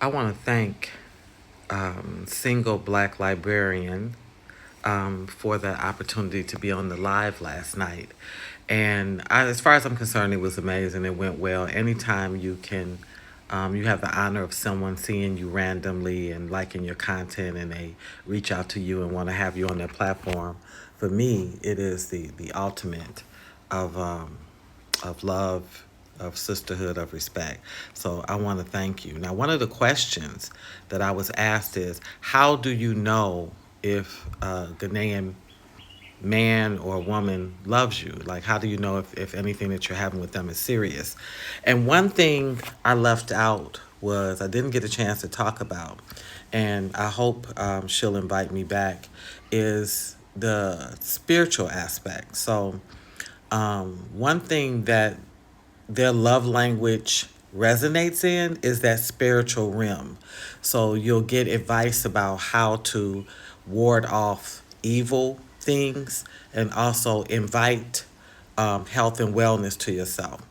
I want to thank single black librarian for the opportunity to be on the live last night. And as far as I'm concerned, it was amazing. It went well. Anytime you have the honor of someone seeing you randomly and liking your content, and they reach out to you and want to have you on their platform. For me, it is the ultimate of love, of sisterhood, of respect. So I want to thank you. Now, one of the questions that I was asked is, how do you know if a Ghanaian man or woman loves you? Like, how do you know if anything that you're having with them is serious? And one thing I left out was I didn't get a chance to talk about, and I hope she'll invite me back, is the spiritual aspect. So, one thing that their love language resonates in is that spiritual realm. So you'll get advice about how to ward off evil things and also invite health and wellness to yourself.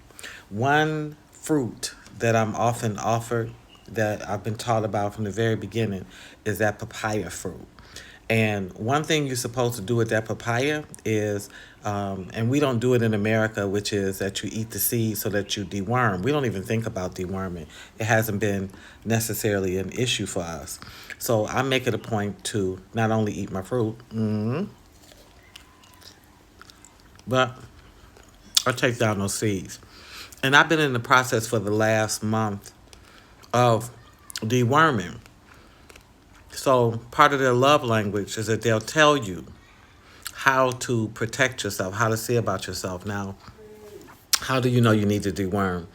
One fruit that I'm often offered, that I've been taught about from the very beginning, is that papaya fruit. And one thing you're supposed to do with that papaya is, and we don't do it in America, which is that you eat the seed so that you deworm. We don't even think about deworming. It hasn't been necessarily an issue for us. So I make it a point to not only eat my fruit, but I take down those seeds. And I've been in the process for the last month of deworming. So part of their love language is that they'll tell you how to protect yourself, how to see about yourself. Now, how do you know you need to deworm?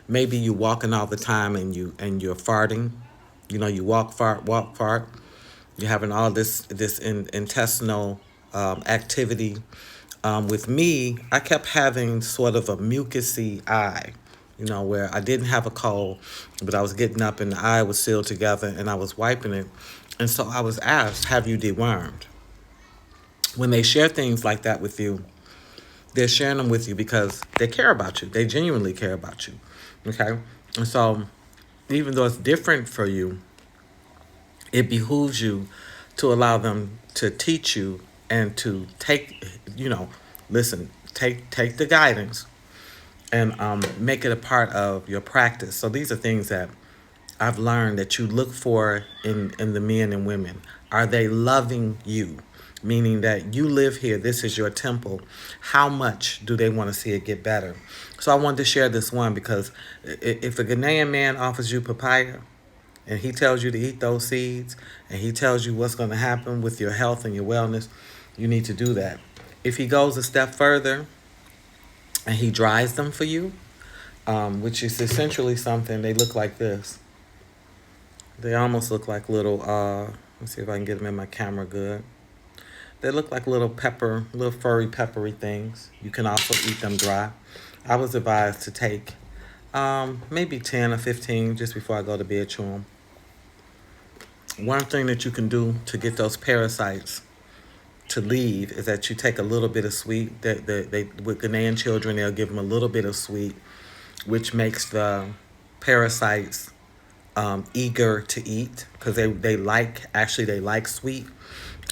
Maybe you walking all the time and you're farting. You know, you walk, fart. You're having all this intestinal activity. With me, I kept having sort of a mucusy eye. You know, where I didn't have a cold, but I was getting up and the eye was sealed together, and I was wiping it. And so I was asked, have you dewormed? When they share things like that with you, they're sharing them with you because they care about you. They genuinely care about you. Okay? And so even though it's different for you, it behooves you to allow them to teach you and to take, listen, take the guidance and make it a part of your practice. So these are things that I've learned that you look for in the men and women. Are they loving you? Meaning that you live here, this is your temple. How much do they want to see it get better? So I wanted to share this one because if a Ghanaian man offers you papaya and he tells you to eat those seeds and he tells you what's going to happen with your health and your wellness, you need to do that. If he goes a step further and he dries them for you, which is essentially something, they look like this. They almost look like little, let's see if I can get them in my camera good. They look like little furry peppery things. You can also eat them dry. I was advised to take maybe 10 or 15 just before I go to bed, chew them. One thing that you can do to get those parasites to leave is that you take a little bit of sweet. With Ghanaian children, they'll give them a little bit of sweet, which makes the parasites eager to eat because they like sweet,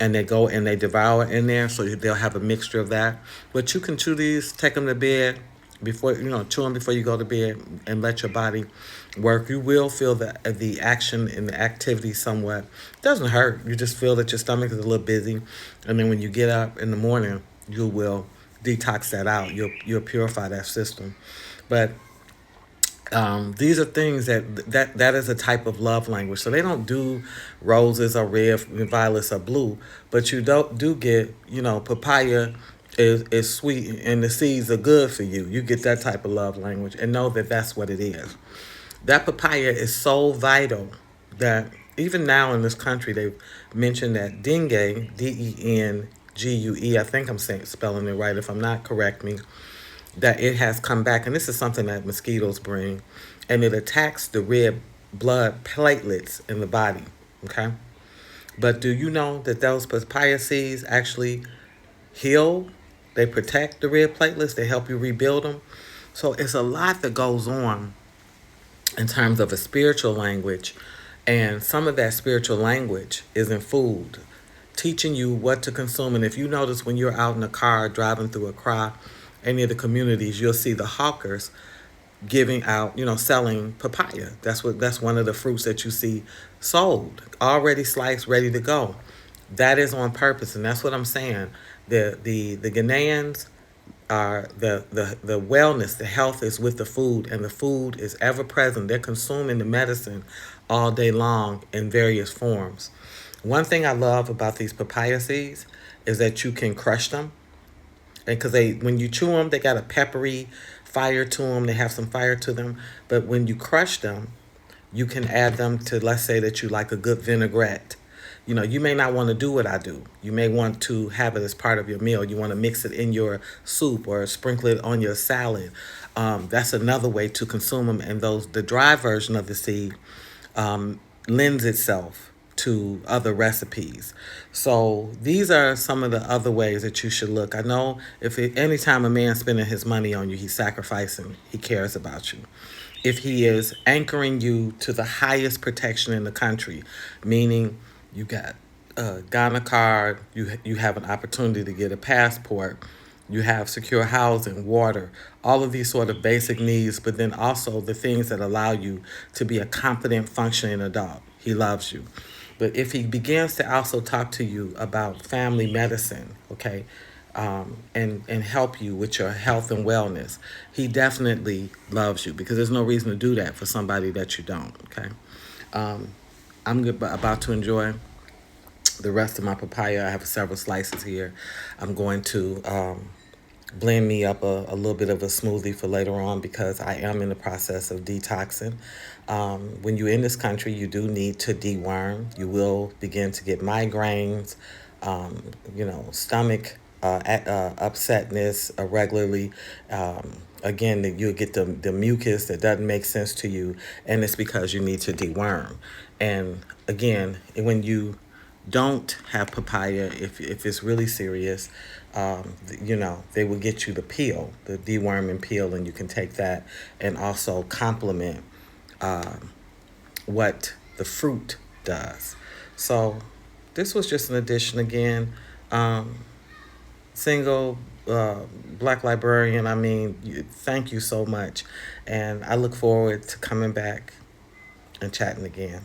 and they go and they devour in there, so they'll have a mixture of that. But you can chew these, take them to bed before chew them before you go to bed, and let your body work. You will feel the action and the activity somewhat. It doesn't hurt. You just feel that your stomach is a little busy, and then when you get up in the morning, you will detox that out. You'll purify that system, but these are things that is a type of love language. So they don't do roses or red, violets or blue, but you do get papaya is sweet and the seeds are good for you. You get that type of love language and know that that's what it is. That papaya is so vital that even now in this country they've mentioned that dengue, Dengue. I think I'm spelling it right. If I'm not, correct me, that it has come back, and this is something that mosquitoes bring, and it attacks the red blood platelets in the body. Okay, but do you know that those papaya seeds actually heal? They protect the red platelets. They help you rebuild them. So it's a lot that goes on in terms of a spiritual language And some of that spiritual language is in food, teaching you what to consume. And if you notice when you're out in a car driving through Accra, any of the communities, you'll see the hawkers giving out, selling papaya. That's one of the fruits that you see sold, already sliced, ready to go. That is on purpose, and that's what I'm saying. The Ghanaians are the wellness, the health is with the food, and the food is ever present. They're consuming the medicine all day long in various forms. One thing I love about these papaya seeds is that you can crush them, and because when you chew them, they got a peppery fire to them. They have some fire to them, but when you crush them, you can add them to, let's say that you like a good vinaigrette. You may not want to do what I do. You may want to have it as part of your meal. You want to mix it in your soup or sprinkle it on your salad. That's another way to consume them. And the dry version of the seed lends itself to other recipes. So these are some of the other ways that you should look. I know anytime a man's spending his money on you, he's sacrificing. He cares about you. If he is anchoring you to the highest protection in the country, meaning you got a Ghana card, you have an opportunity to get a passport, you have secure housing, water, all of these sort of basic needs, but then also the things that allow you to be a competent, functioning adult. He loves you. But if he begins to also talk to you about family medicine, okay, and help you with your health and wellness, he definitely loves you, because there's no reason to do that for somebody that you don't, okay? Um, I'm about to enjoy the rest of my papaya. I have several slices here. I'm going to blend me up a little bit of a smoothie for later on, because I am in the process of detoxing. When you're in this country, you do need to deworm. You will begin to get migraines, stomach upsetness regularly. Again, you'll get the mucus that doesn't make sense to you, and it's because you need to deworm. And again, when you don't have papaya, if it's really serious, they will get you the peel, the deworming peel, and you can take that and also complement what the fruit does. So this was just an addition again. Um, Single black librarian, I mean, thank you so much. And I look forward to coming back and chatting again.